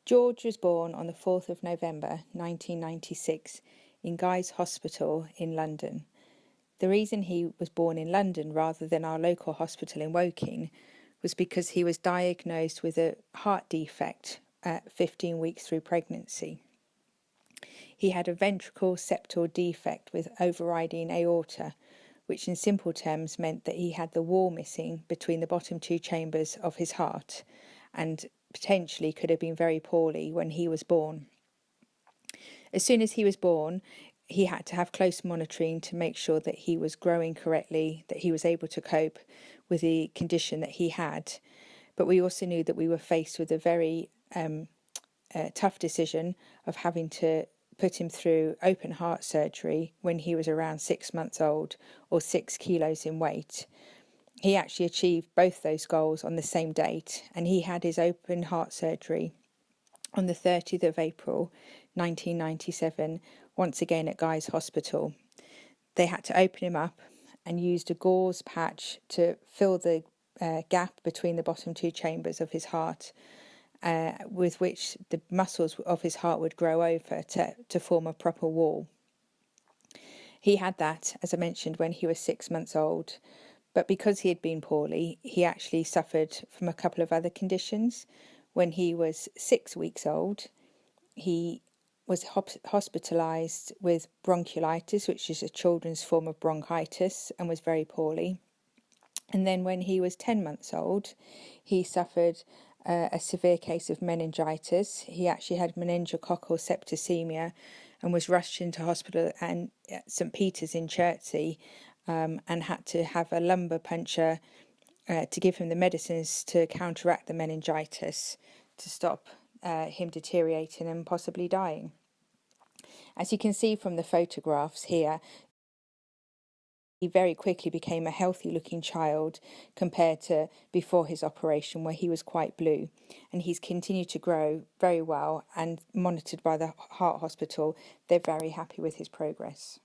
George was born on the 4th of November 1996 in Guy's Hospital in London. The reason he was born in London rather than our local hospital in Woking was because he was diagnosed with a heart defect at 15 weeks through pregnancy. He had a ventricle septal defect with overriding aorta, which in simple terms meant that he had the wall missing between the bottom two chambers of his heart and potentially could have been very poorly when he was born. As soon as he was born, he had to have close monitoring to make sure that he was growing correctly, that he was able to cope with the condition that he had. But we also knew that we were faced with a very tough decision of having to put him through open heart surgery when he was around 6 months old or 6 kilos in weight. He actually achieved both those goals on the same date, and he had his open heart surgery on the 30th of April 1997, once again at Guy's Hospital. They had to open him up and used a gauze patch to fill the gap between the bottom two chambers of his heart, with which the muscles of his heart would grow over to form a proper wall. He had that, as I mentioned, when he was 6 months old, but because he had been poorly, he actually suffered from a couple of other conditions. When he was 6 weeks old, he was hospitalised with bronchiolitis, which is a children's form of bronchitis, and was very poorly. And then when he was 10 months old, he suffered a severe case of meningitis. He actually had meningococcal septicemia and was rushed into hospital at St Peter's in Chertsey, and had to have a lumbar puncture to give him the medicines to counteract the meningitis to stop him deteriorating and possibly dying. As you can see from the photographs here, he very quickly became a healthy looking child compared to before his operation, where he was quite blue, and he's continued to grow very well and monitored by the heart hospital. They're very happy with his progress.